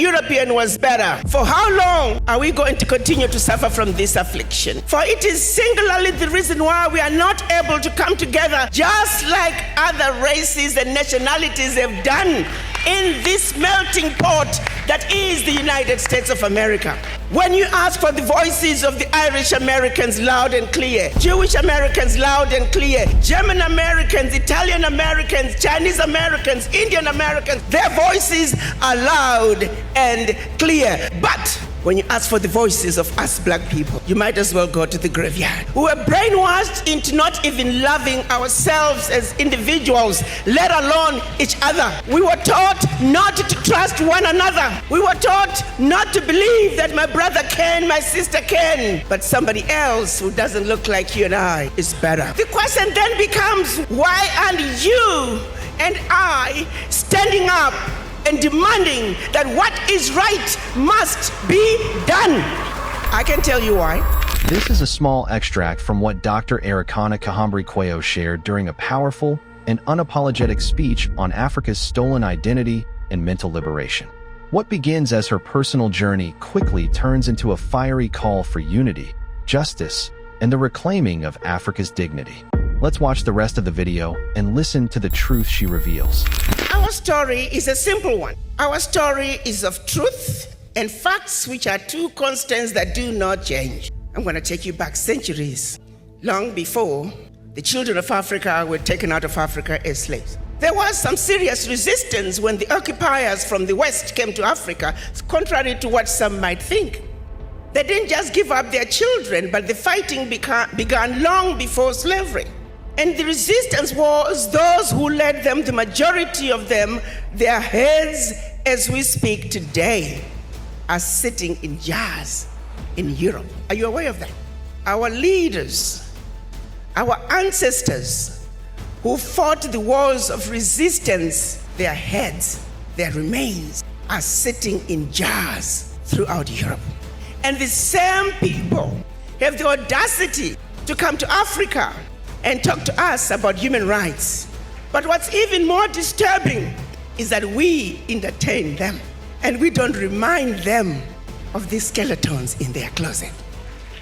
European was better. For how long are we going to continue to suffer from this affliction? For it is singularly the reason why we are not able to come together just like other races and nationalities have done in this melting pot that is the United States of America. When you ask for the voices of the Irish Americans loud and clear, Jewish Americans loud and clear, German Americans, Italian Americans, Chinese Americans, Indian Americans, their voices are loud and clear. But when you ask for the voices of us black people, you might as well go to the graveyard. We were brainwashed into not even loving ourselves as individuals, let alone each other. We were taught not to trust one another. We were taught not to believe that my brother can, my sister can, but somebody else who doesn't look like you and I is better. The question then becomes, why aren't you and I standing up and demanding that what is right must be done? I can tell you why. This is a small extract from what Dr. Arikana Chihombori-Quao shared during a powerful and unapologetic speech on Africa's stolen identity and mental liberation. What begins as her personal journey quickly turns into a fiery call for unity, justice, and the reclaiming of Africa's dignity. Let's watch the rest of the video and listen to the truth she reveals. Our story is a simple one. Our story is of truth and facts, which are two constants that do not change. I'm going to take you back centuries, long before the children of Africa were taken out of Africa as slaves. There was some serious resistance when the occupiers from the West came to Africa, contrary to what some might think. They didn't just give up their children, but the fighting began long before slavery. And the resistance was those who led them, the majority of them, their heads, as we speak today, are sitting in jars in Europe. Are you aware of that? Our leaders, our ancestors who fought the wars of resistance, their heads, their remains are sitting in jars throughout Europe. And the same people have the audacity to come to Africa and talk to us about human rights. But what's even more disturbing is that we entertain them and we don't remind them of these skeletons in their closet.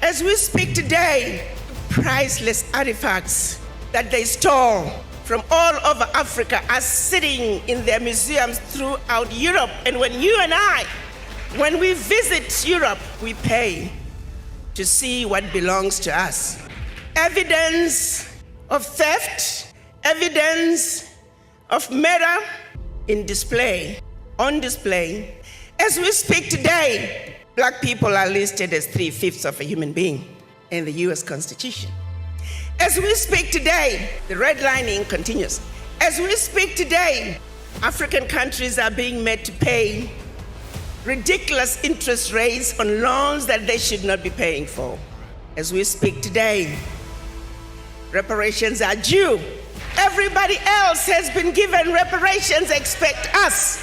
As we speak today, priceless artifacts that they stole from all over Africa are sitting in their museums throughout Europe. And when you and I, when we visit Europe, we pay to see what belongs to us. Evidence of theft, evidence of murder in display, on display. As we speak today, black people are listed as 3/5 of a human being in the US Constitution. As we speak today, the redlining continues. As we speak today, African countries are being made to pay ridiculous interest rates on loans that they should not be paying for. As we speak today, reparations are due. Everybody else has been given reparations, expect us.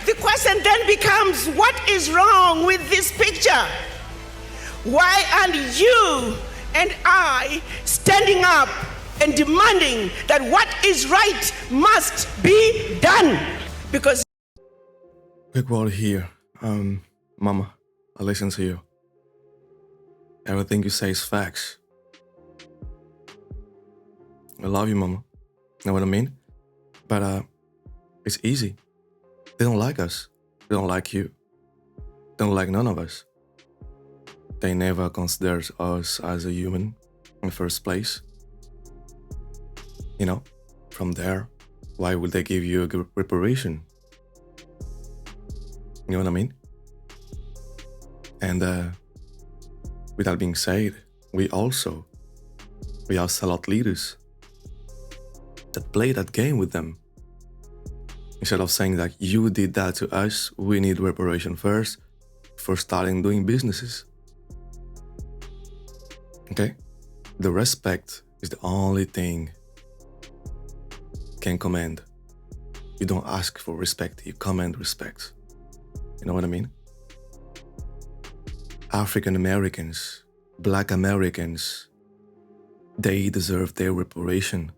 The question then becomes, what is wrong with this picture? Why aren't you and I standing up and demanding that what is right must be done? Because Big world here. Mama, I listen to you. Everything you say is facts. I love you, Mama. Know what I mean? But it's easy. They don't like us. They don't like you. They don't like none of us. They never considered us as a human in the first place. You know, from there, why would they give you a good reparation? You know what I mean? And with that being said, we are sellout leaders that play that game with them. Instead of saying that you did that to us, we need reparation first for starting doing businesses. Okay? The respect is the only thing can command. You don't ask for respect, you command respect. You know what I mean? African Americans, Black Americans, they deserve their reparation.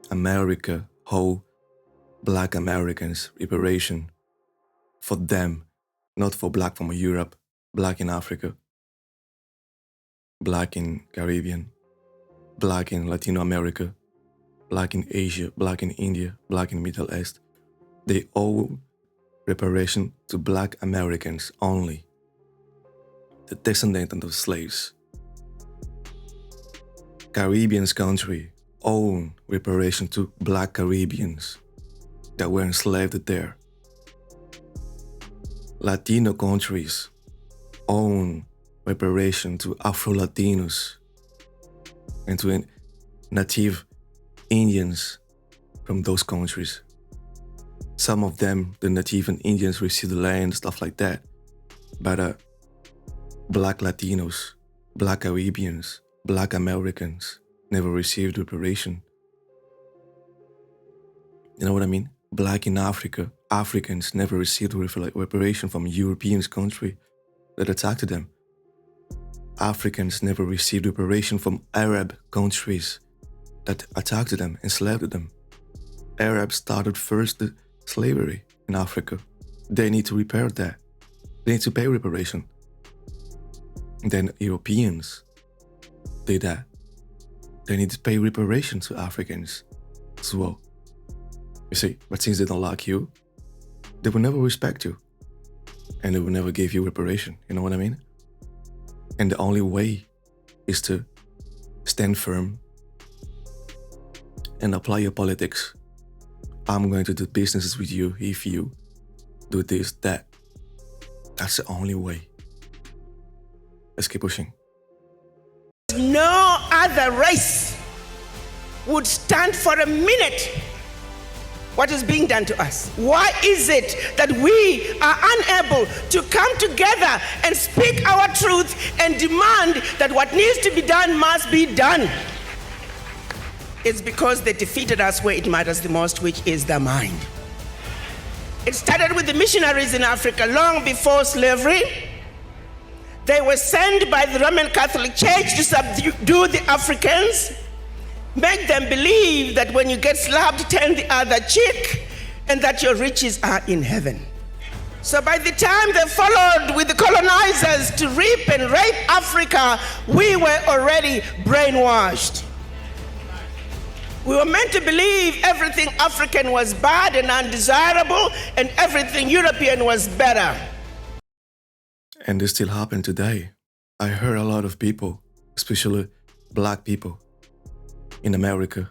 America, whole Black Americans, reparation for them, not for black from Europe, black in Africa, black in Caribbean, black in Latino America, black in Asia, black in India, black in Middle East. They owe reparation to black Americans only, the descendants of slaves. Caribbean country own reparation to black Caribbeans that were enslaved there. Latino countries own reparation to Afro-Latinos and to native Indians from those countries. Some of them, the native and Indians, received the land, stuff like that. But black Latinos, black Caribbeans, black Americans never received reparation. You know what I mean? Black in Africa, Africans never received reparation from European country that attacked them. Africans never received reparation from Arab countries that attacked them, enslaved them. Arabs started first the slavery in Africa. They need to repair that. They need to pay reparation. And then Europeans did that. They need to pay reparation to Africans as well. You see, but since they don't like you, they will never respect you. And they will never give you reparation, you know what I mean? And the only way is to stand firm and apply your politics. I'm going to do businesses with you if you do this, that. That's the only way. Let's keep pushing. No other race would stand for a minute what is being done to us. Why is it that we are unable to come together and speak our truth and demand that what needs to be done must be done? It's because they defeated us where it matters the most, which is the mind. It started with the missionaries in Africa long before slavery. They were sent by the Roman Catholic Church to subdue the Africans, make them believe that when you get slapped, turn the other cheek, and that your riches are in heaven. So by the time they followed with the colonizers to reap and rape Africa, we were already brainwashed. We were meant to believe everything African was bad and undesirable, and everything European was better. And this still happens today. I heard a lot of people, especially black people in America,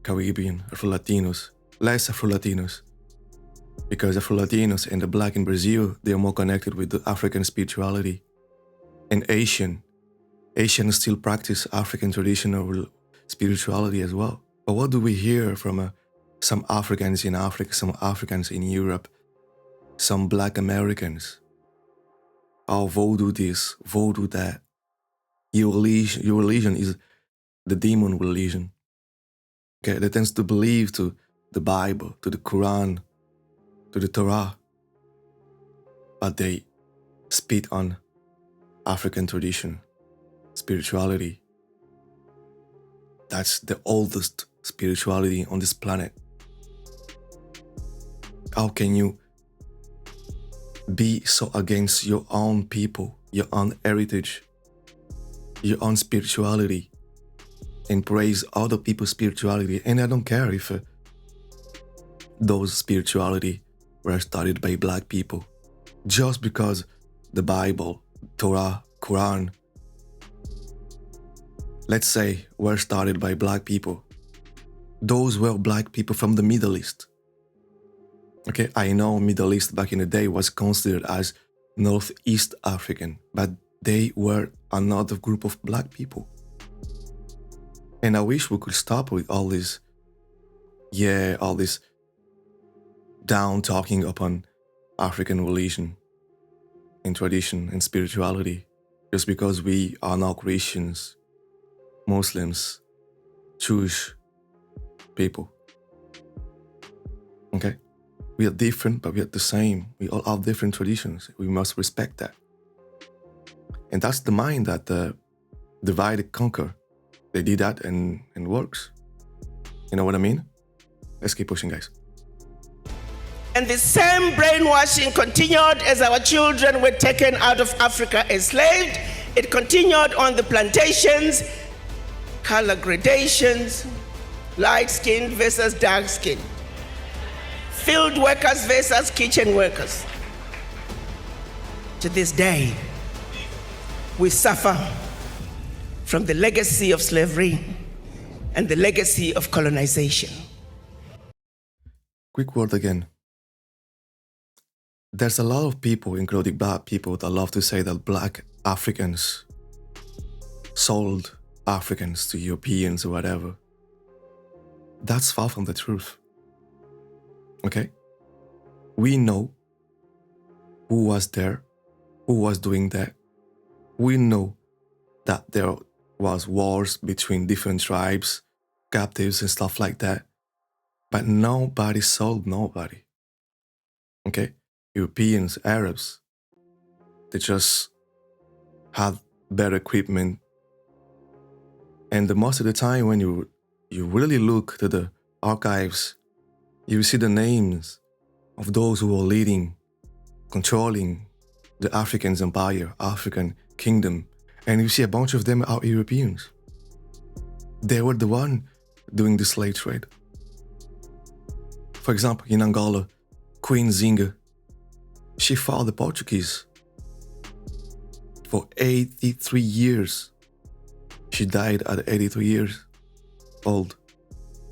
Caribbean, Afro-Latinos, less Afro-Latinos, because Afro-Latinos and the black in Brazil, they are more connected with the African spirituality. And Asians still practice African traditional spirituality as well. But what do we hear from some Africans in Africa, some Africans in Europe, some black Americans? Oh, voodoo this, voodoo that. Your religion is the demon religion. Okay, that tends to believe to the Bible, to the Quran, to the Torah. But they spit on African tradition, spirituality. That's the oldest spirituality on this planet. How can you be so against your own people, your own heritage, your own spirituality, and praise other people's spirituality? And I don't care if those spirituality were started by black people. Just because the Bible, Torah, Quran, let's say, were started by black people. Those were black people from the Middle East. Okay, I know Middle East back in the day was considered as Northeast African, but they were another group of black people. And I wish we could stop with all this, all this down talking upon African religion and tradition and spirituality, just because we are now Christians, Muslims, Jewish people. Okay? We are different, but we are the same. We all have different traditions. We must respect that. And that's the mind that divide and conquer. They did that and works. You know what I mean? Let's keep pushing, guys. And the same brainwashing continued as our children were taken out of Africa enslaved. It continued on the plantations, color gradations, light-skinned versus dark-skinned, field workers versus kitchen workers. To this day, we suffer from the legacy of slavery and the legacy of colonization. Quick word again. There's a lot of people, including black people, that love to say that black Africans sold Africans to Europeans or whatever. That's far from the truth. Okay? We know who was there, who was doing that. We know that there was wars between different tribes, captives and stuff like that. But nobody sold nobody. Okay? Europeans, Arabs, they just had better equipment. And the most of the time when you really look to the archives, you see the names of those who were leading, controlling the African empire, African kingdom. And you see a bunch of them are Europeans. They were the one doing the slave trade. For example, in Angola, Queen Zinga, she fought the Portuguese for 83 years. She died at 83 years old.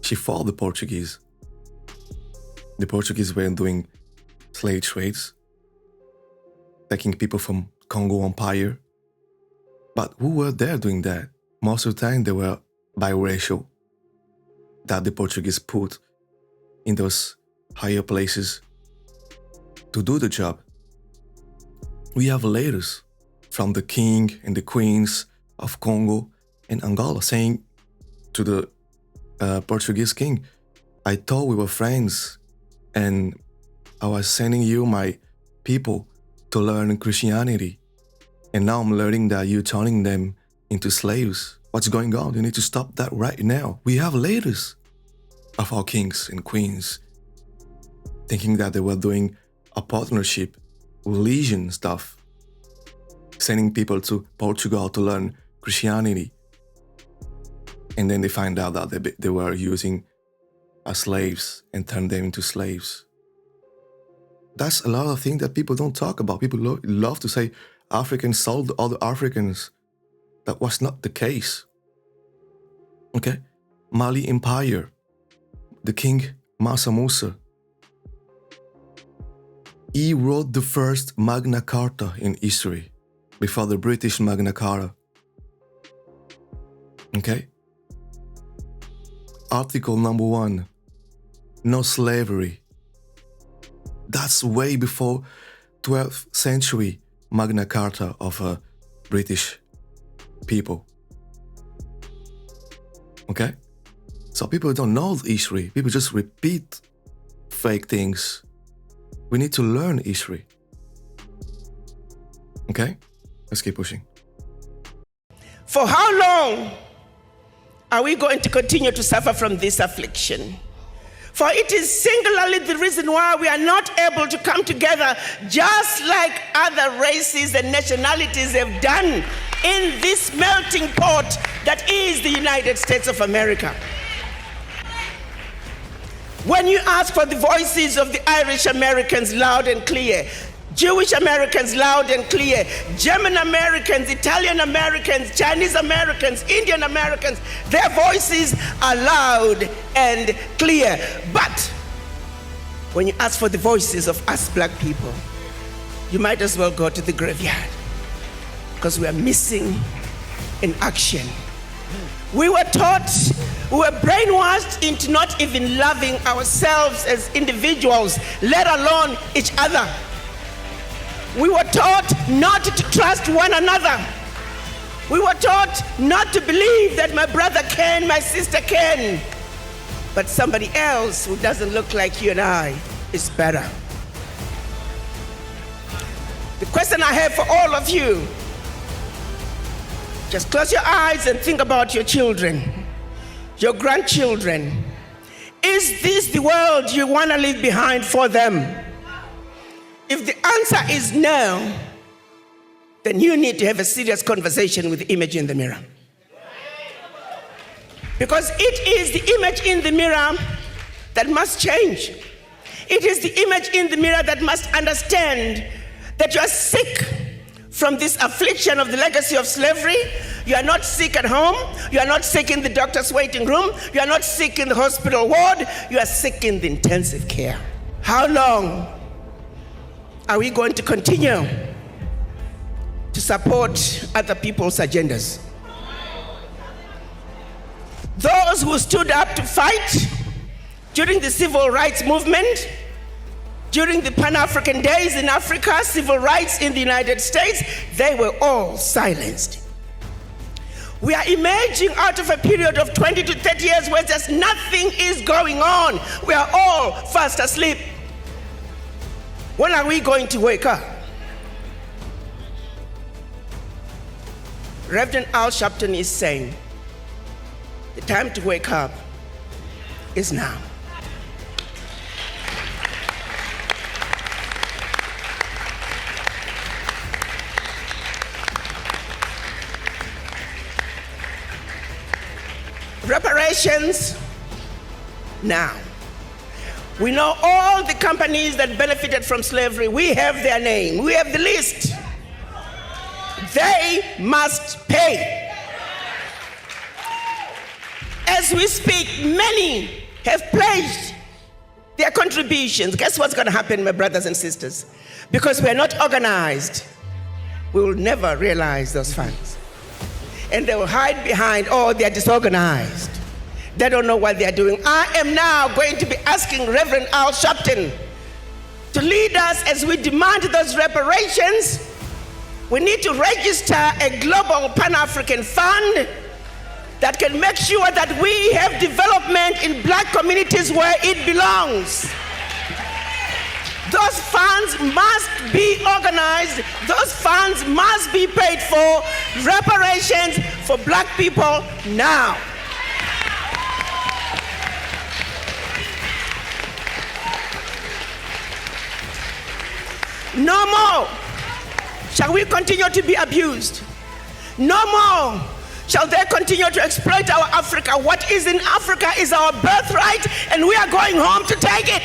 She fought the Portuguese. The Portuguese were doing slave trades, taking people from Congo Empire. But who were there doing that? Most of the time they were biracial, that the Portuguese put in those higher places to do the job. We have letters from the king and the queens of Congo and Angola saying to the Portuguese king, I thought we were friends and I was sending you my people to learn Christianity. And now I'm learning that you're turning them into slaves. What's going on? You need to stop that right now. We have letters of our kings and queens thinking that they were doing a partnership, religion stuff, sending people to Portugal to learn Christianity. And then they find out that they were using as slaves and turned them into slaves. That's a lot of things that people don't talk about. People love to say Africans sold other Africans. That was not the case. Okay? Mali Empire, the king Mansa Musa, he wrote the first Magna Carta in history before the British Magna Carta. Okay? Article number 1, no slavery. That's way before 12th century Magna Carta of British people. Okay? So people don't know history. People just repeat fake things. We need to learn history. Okay? Let's keep pushing. For how long are we going to continue to suffer from this affliction? For it is singularly the reason why we are not able to come together just like other races and nationalities have done in this melting pot that is the United States of America. When you ask for the voices of the Irish Americans loud and clear, Jewish Americans loud and clear, German Americans, Italian Americans, Chinese Americans, Indian Americans, their voices are loud and clear. But when you ask for the voices of us black people, you might as well go to the graveyard because we are missing in action. We were taught, we were brainwashed into not even loving ourselves as individuals, let alone each other. We were taught not to trust one another. We were taught not to believe that my brother can, my sister can, but somebody else who doesn't look like you and I is better. The question I have for all of you, just close your eyes and think about your children, your grandchildren. Is Is this the world you want to leave behind for them? If the answer is no, then you need to have a serious conversation with the image in the mirror. Because it is the image in the mirror that must change. It is the image in the mirror that must understand that you are sick from this affliction of the legacy of slavery. You are not sick at home. You are not sick in the doctor's waiting room. You are not sick in the hospital ward. You are sick in the intensive care. How long are we going to continue to support other people's agendas? Those who stood up to fight during the civil rights movement, during the Pan-African days in Africa, civil rights in the United States, they were all silenced. We are emerging out of a period of 20 to 30 years where just nothing is going on. We are all fast asleep. When are we going to wake up? Reverend Al Sharpton is saying, the time to wake up is now. Reparations now. We know all the companies that benefited from slavery. We have their name. We have the list. They must pay. As we speak, many have pledged their contributions. Guess what's going to happen, my brothers and sisters? Because we are not organized, we will never realize those funds. And they will hide behind, oh, they are disorganized. They don't know what they are doing. I am now going to be asking Reverend Al Sharpton to lead us as we demand those reparations. We need to register a global Pan-African fund that can make sure that we have development in black communities where it belongs. Those funds must be organized. Those funds must be paid for. Reparations for black people now. No more shall we continue to be abused. No more shall they continue to exploit our Africa. What is in Africa is our birthright, and we are going home to take it.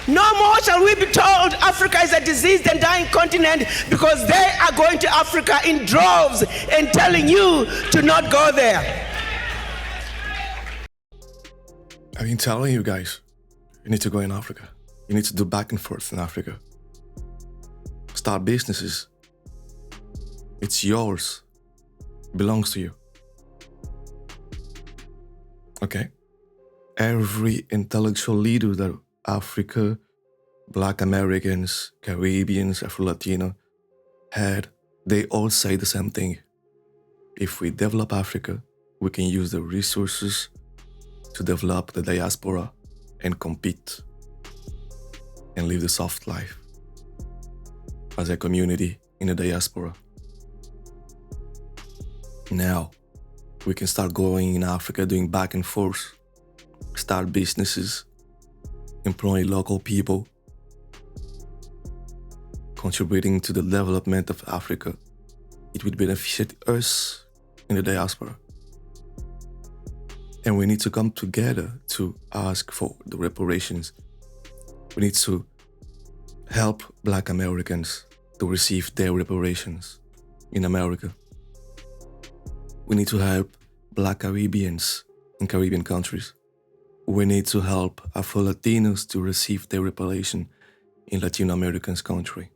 No more shall we be told Africa is a diseased and dying continent because they are going to Africa in droves and telling you to not go there. I've been telling you guys, you need to go in Africa. You need to do back and forth in Africa. Start businesses. It's yours. It belongs to you. Okay? Every intellectual leader that Africa, Black Americans, Caribbeans, Afro-Latino had, they all say the same thing. If we develop Africa, we can use the resources to develop the diaspora and compete and live the soft life as a community in the diaspora. Now, we can start going in Africa, doing back and forth, start businesses, employ local people, contributing to the development of Africa. It would benefit us in the diaspora. And we need to come together to ask for the reparations. We need to help Black Americans to receive their reparations in America. We need to help Black Caribbeans in Caribbean countries. We need to help Afro-Latinos to receive their reparation in Latin American country.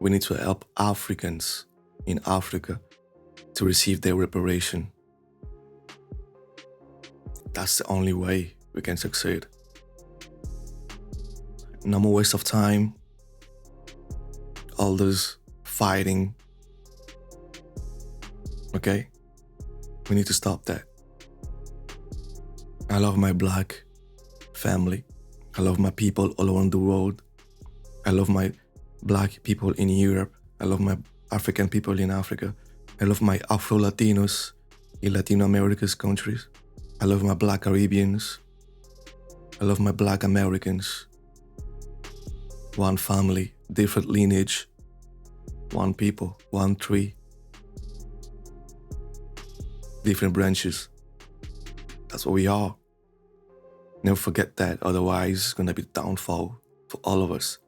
We need to help Africans in Africa to receive their reparation. That's the only way we can succeed. No more waste of time. All this fighting. Okay? We need to stop that. I love my Black family. I love my people all around the world. I love my Black people in Europe. I love my African people in Africa. I love my Afro-Latinos in Latin America's countries. I love my Black Caribbeans. I love my Black Americans. One family, different lineage, one people, one tree, different branches. That's what we are. Never forget that, otherwise it's gonna be the downfall for all of us.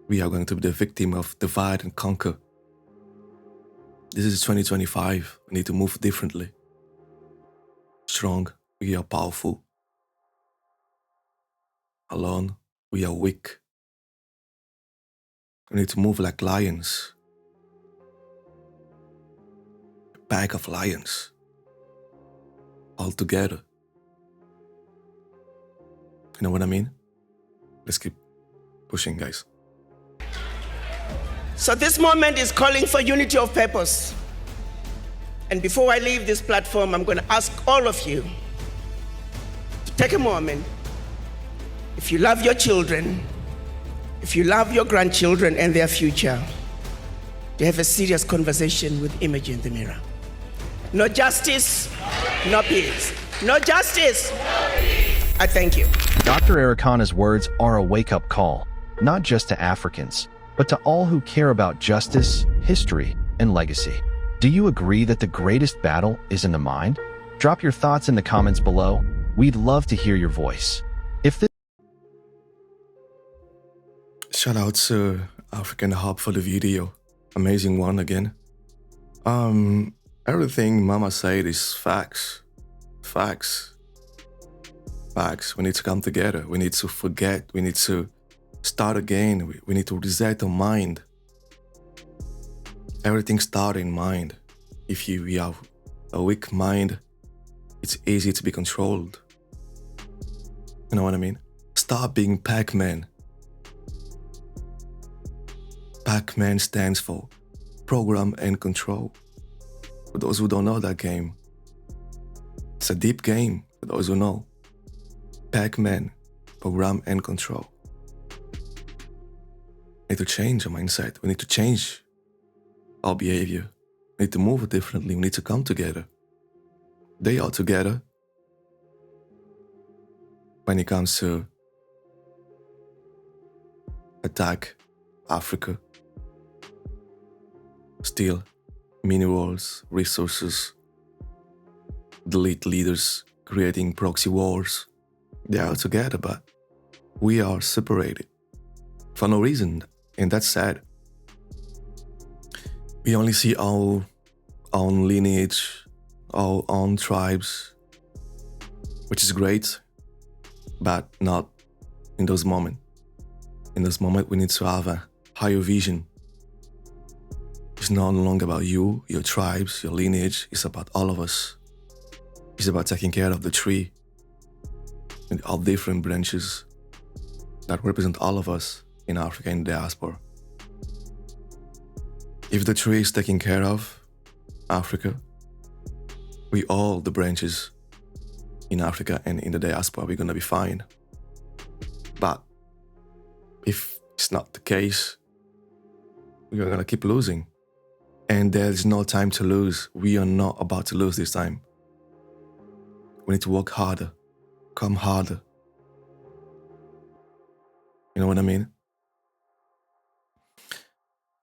We are going to be the victim of divide and conquer. This is 2025. We need to move differently. Strong, we are powerful. Alone, we are weak. We need to move like lions. A pack of lions. All together. You know what I mean? Let's keep pushing, guys. So this moment is calling for unity of purpose. And before I leave this platform, I'm going to ask all of you to take a moment. If you love your children, if you love your grandchildren and their future, to have a serious conversation with Image in the mirror. No justice, no peace. No justice, no peace. I thank you. Dr. Arikana's words are a wake-up call, not just to Africans, but to all who care about justice, history, and legacy. Do you agree that the greatest battle is in the mind? Drop your thoughts in the comments below. We'd love to hear your voice. If this Shout out to African Hub for the video. Amazing one again. Everything Mama said is facts. Facts. Facts. We need to come together. We need to forget. We need to start again. We need to reset our mind. Everything starts in mind. If you have a weak mind, it's easy to be controlled. You know what I mean? Stop being Pac-Man. Pac-Man stands for Program and Control. For those who don't know that game, it's a deep game. For those who know, Pac-Man, Program and Control. We need to change our mindset. We need to change our behavior. We need to move differently. We need to come together. They are together when it comes to attack Africa, steal minerals, resources, delete leaders, creating proxy wars. They are together, but we are separated for no reason, and that's sad. We only see our own lineage, our own tribes, which is great, but not in those moments. In this moment, we need to have a higher vision. It's no longer about you, your tribes, your lineage. It's about all of us. It's about taking care of the tree and all different branches that represent all of us in Africa and diaspora. If the tree is taken care of, Africa, we all the branches in Africa and in the diaspora, we're gonna be fine. But if it's not the case, we're gonna keep losing. And there's no time to lose. We are not about to lose this time. We need to work harder, come harder. You know what I mean?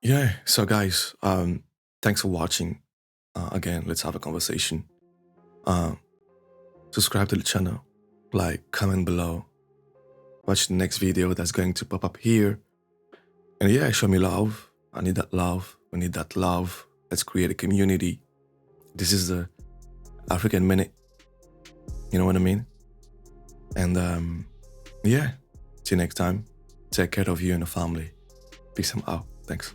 Yeah, so guys, thanks for watching. Again, let's have a conversation. Subscribe to the channel, like, comment below. Watch the next video that's going to pop up here. And yeah, show me love. I need that love. We need that love. Let's create a community. This is the African Minute. You know what I mean? And yeah, see you next time. Take care of you and the family. Peace out. Thanks.